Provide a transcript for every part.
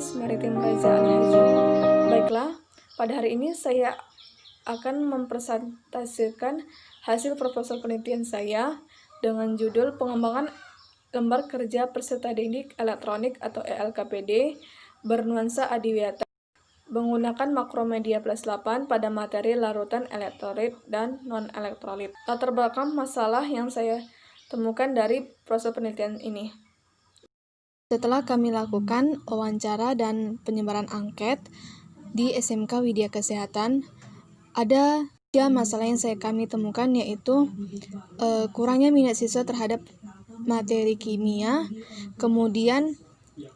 Dinas Maritim Kerajaan Haji. Baiklah, pada hari ini saya akan mempresentasikan hasil proposal penelitian saya dengan judul pengembangan lembar kerja peserta didik elektronik atau ELKPD bernuansa adiwiyata menggunakan makromedia plus 8 pada materi larutan elektrolit dan non-elektrolit. Latar belakang masalah yang saya temukan dari proses penelitian ini. Setelah kami lakukan wawancara dan penyebaran angket di SMK Widya Kesehatan, ada 3 masalah yang kami temukan, yaitu kurangnya minat siswa terhadap materi kimia. Kemudian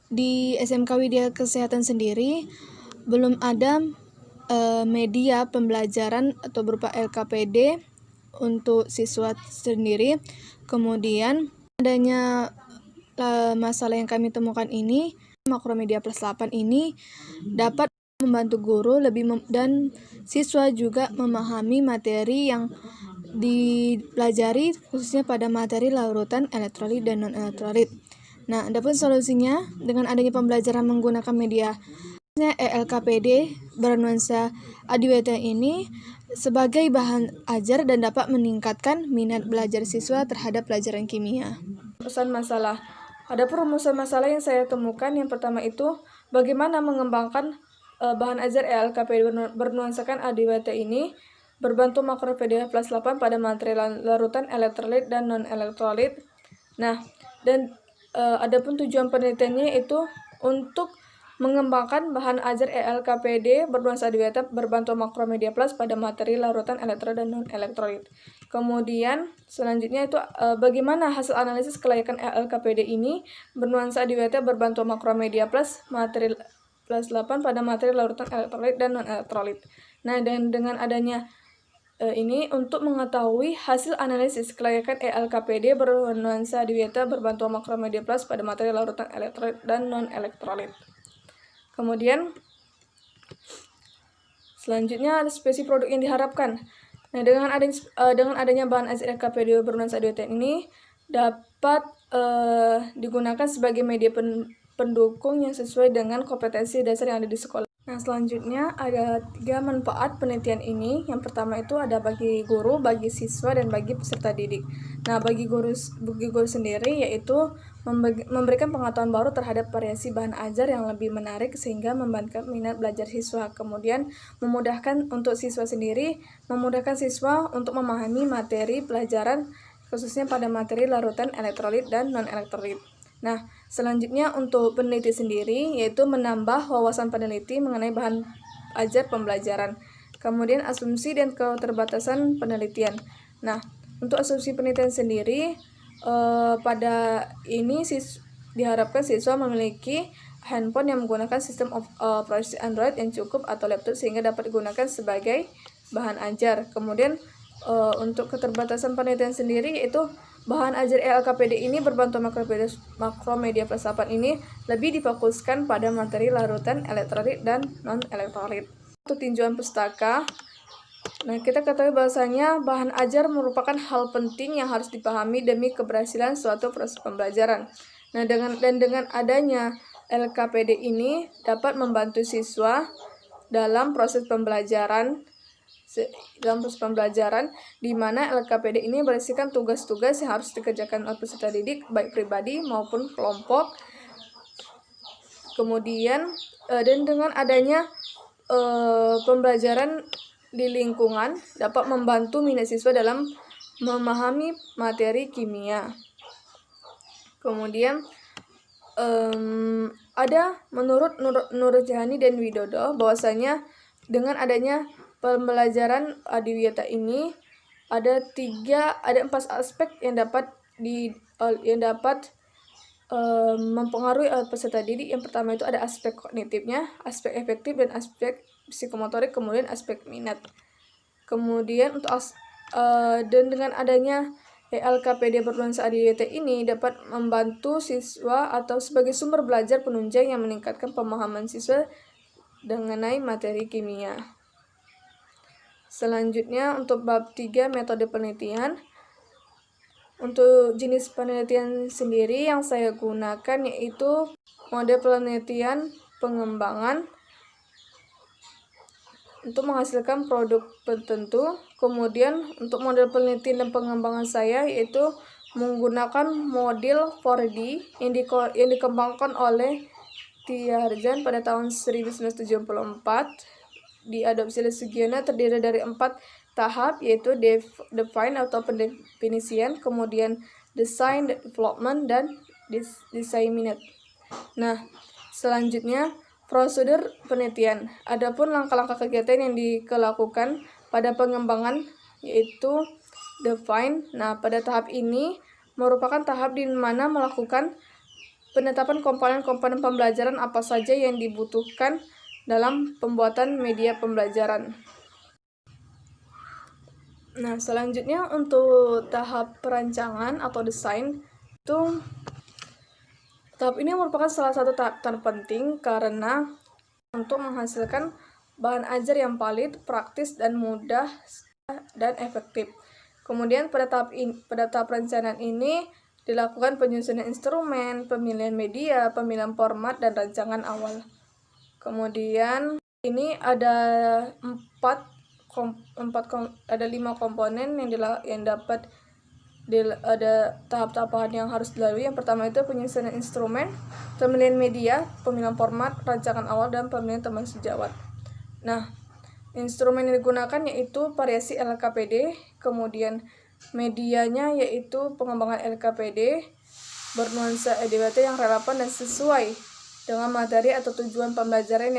di SMK Widya Kesehatan sendiri belum ada media pembelajaran atau berupa LKPD untuk siswa sendiri. Kemudian adanya masalah yang kami temukan ini, makromedia plus 8 ini dapat membantu guru dan siswa juga memahami materi yang dipelajari, khususnya pada materi larutan elektrolit dan non-elektrolit. Nah, adapun solusinya dengan adanya pembelajaran menggunakan media ELKPD bernuansa adiwiyata ini sebagai bahan ajar dan dapat meningkatkan minat belajar siswa terhadap pelajaran kimia. Pesan masalah. Ada perumusan masalah yang saya temukan. Yang pertama itu, bagaimana mengembangkan bahan ajar ELKPD bernuansakan adiwiyata ini berbantu makromedia plus 8 pada materi larutan elektrolit dan non-elektrolit. Nah, dan adapun tujuan penelitiannya itu untuk mengembangkan bahan ajar ELKPD bernuansa adiwiyata berbantu makromedia plus pada materi larutan elektrolit dan non-elektrolit. Kemudian selanjutnya itu bagaimana hasil analisis kelayakan ELKPD ini bernuansa adiwiyata berbantu makromedia plus materi plus 8 pada materi larutan elektrolit dan non-elektrolit. Nah, dan dengan adanya ini untuk mengetahui hasil analisis kelayakan ELKPD bernuansa adiwiyata berbantu makromedia plus pada materi larutan elektrolit dan non-elektrolit. Kemudian selanjutnya ada spesies produk yang diharapkan. Nah, dengan adanya bahan ajar ELKPD bernuansa adiwiyata ini dapat digunakan sebagai media pendukung yang sesuai dengan kompetensi dasar yang ada di sekolah. Nah, selanjutnya ada 3 manfaat penelitian ini. Yang pertama itu ada bagi guru, bagi siswa, dan bagi peserta didik. Nah, bagi guru sendiri yaitu memberikan pengetahuan baru terhadap variasi bahan ajar yang lebih menarik sehingga membangkitkan minat belajar siswa. Kemudian memudahkan untuk siswa sendiri, memudahkan siswa untuk memahami materi pelajaran khususnya pada materi larutan elektrolit dan non-elektrolit. Nah, selanjutnya untuk peneliti sendiri yaitu menambah wawasan peneliti mengenai bahan ajar pembelajaran. Kemudian asumsi dan keterbatasan penelitian. Nah, untuk asumsi penelitian sendiri pada ini diharapkan siswa memiliki handphone yang menggunakan sistem operasi Android yang cukup atau laptop sehingga dapat digunakan sebagai bahan ajar. Kemudian untuk keterbatasan penelitian sendiri yaitu bahan ajar ELKPD ini berbantu makromedia plus 8 ini lebih difokuskan pada materi larutan elektrolit dan non-elektrolit. Untuk tinjauan pustaka, nah kita ketahui bahwasanya bahan ajar merupakan hal penting yang harus dipahami demi keberhasilan suatu proses pembelajaran. Nah, dengan adanya LKPD ini dapat membantu siswa dalam proses pembelajaran di mana LKPD ini berisikan tugas-tugas yang harus dikerjakan oleh peserta didik baik pribadi maupun kelompok. Kemudian dan dengan adanya pembelajaran di lingkungan dapat membantu minat siswa dalam memahami materi kimia. Kemudian ada menurut Nur Jahani dan Widodo bahwasanya dengan adanya pembelajaran adiwiyata ini ada 4 aspek yang dapat mempengaruhi peserta didik. Yang pertama itu ada aspek kognitifnya, aspek efektif, dan aspek psikomotorik, kemudian aspek minat. Kemudian dan dengan adanya ELKPD bernuansa adiwiyata ini dapat membantu siswa atau sebagai sumber belajar penunjang yang meningkatkan pemahaman siswa mengenai materi kimia. Selanjutnya untuk bab 3 metode penelitian. Untuk jenis penelitian sendiri yang saya gunakan yaitu mode penelitian pengembangan untuk menghasilkan produk tertentu. Kemudian untuk model penelitian dan pengembangan saya yaitu menggunakan model 4D yang dikembangkan oleh Tiarjan pada tahun 1974. Diadopsi oleh Sugiono, terdiri dari 4 tahap, yaitu define atau pendefinisian, kemudian design, development, dan disseminate. Nah, selanjutnya prosedur penelitian. Adapun langkah-langkah kegiatan yang dilakukan pada pengembangan yaitu define. Nah, pada tahap ini merupakan tahap di mana melakukan penetapan komponen-komponen pembelajaran apa saja yang dibutuhkan dalam pembuatan media pembelajaran. Nah, selanjutnya untuk tahap perancangan atau desain, tahap ini merupakan salah satu tahap terpenting karena untuk menghasilkan bahan ajar yang valid, praktis, dan mudah dan efektif. Kemudian pada tahap perencanaan ini dilakukan penyusunan instrumen, pemilihan media, pemilihan format, dan rancangan awal. Kemudian ini ada 5 komponen yang dapat ada tahap-tahapan yang harus dilalui. Yang pertama itu penyusunan instrumen, pemilihan media, pemilihan format, rancangan awal, dan pemilihan teman sejawat. Nah, instrumen yang digunakan yaitu variasi LKPD, kemudian medianya yaitu pengembangan LKPD bernuansa EDWT yang relevan dan sesuai dengan materi atau tujuan pembelajaran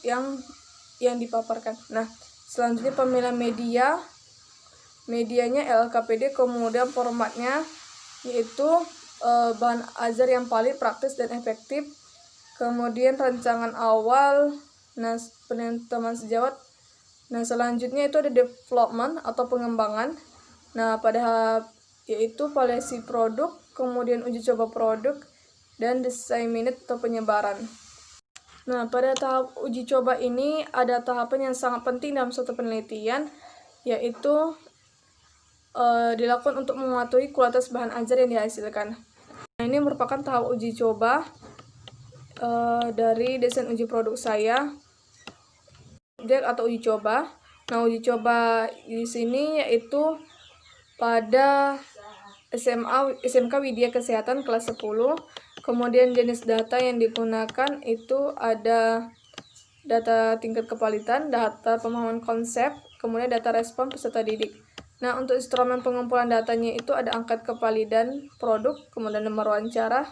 yang dipaparkan. Nah, selanjutnya pemilihan medianya LKPD, kemudian formatnya yaitu bahan ajar yang valid, praktis, dan efektif. Kemudian rancangan awal, nah penilaian teman sejawat. Nah, selanjutnya itu ada development atau pengembangan. Nah, pada yaitu validasi produk, kemudian uji coba produk, dan disseminate atau penyebaran. Nah, pada tahap uji coba ini ada tahapan yang sangat penting dalam suatu penelitian, yaitu dilakukan untuk mematuhi kualitas bahan ajar yang dihasilkan. Nah, ini merupakan tahap uji coba dari desain uji produk saya, subjek atau uji coba. Nah, uji coba di sini yaitu pada SMK Widya Kesehatan kelas 10. Kemudian jenis data yang digunakan itu ada data tingkat kevalidan, data pemahaman konsep, kemudian data respon peserta didik. Nah, untuk instrumen pengumpulan datanya itu ada angkat kevalidan produk, kemudian nomor wawancara,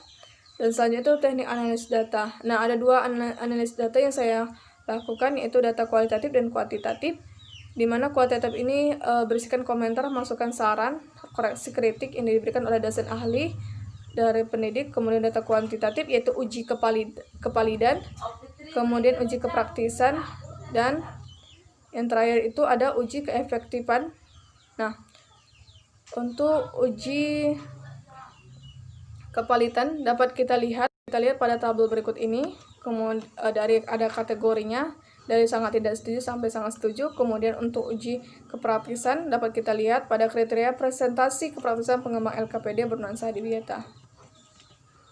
dan selanjutnya itu teknik analisis data. Nah, ada 2 analisis data yang saya lakukan, yaitu data kualitatif dan kuantitatif, di mana kualitatif ini berisikan komentar, masukan, saran, koreksi kritik yang diberikan oleh dosen ahli dari pendidik. Kemudian data kuantitatif yaitu uji kevalidan, kemudian uji kepraktisan, dan yang terakhir itu ada uji keefektifan. Nah, untuk uji kevalidan dapat kita lihat pada tabel berikut ini. Kemudian ada kategorinya dari sangat tidak setuju sampai sangat setuju. Kemudian untuk uji kepraktisan dapat kita lihat pada kriteria presentasi kepraktisan pengembang LKPD bernuansa Adiwiyata.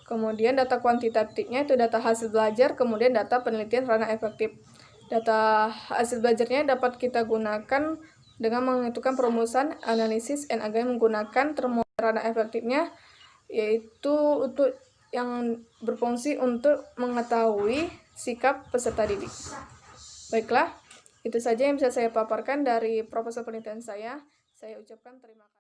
Kemudian data kuantitatifnya itu data hasil belajar, kemudian data penelitian ranah efektif. Data hasil belajarnya dapat kita gunakan dengan menentukan perumusan, analisis, dan agar menggunakan termometer ranah efektifnya, yaitu untuk yang berfungsi untuk mengetahui sikap peserta didik. Baiklah, itu saja yang bisa saya paparkan dari proposal penelitian saya. Saya ucapkan terima kasih.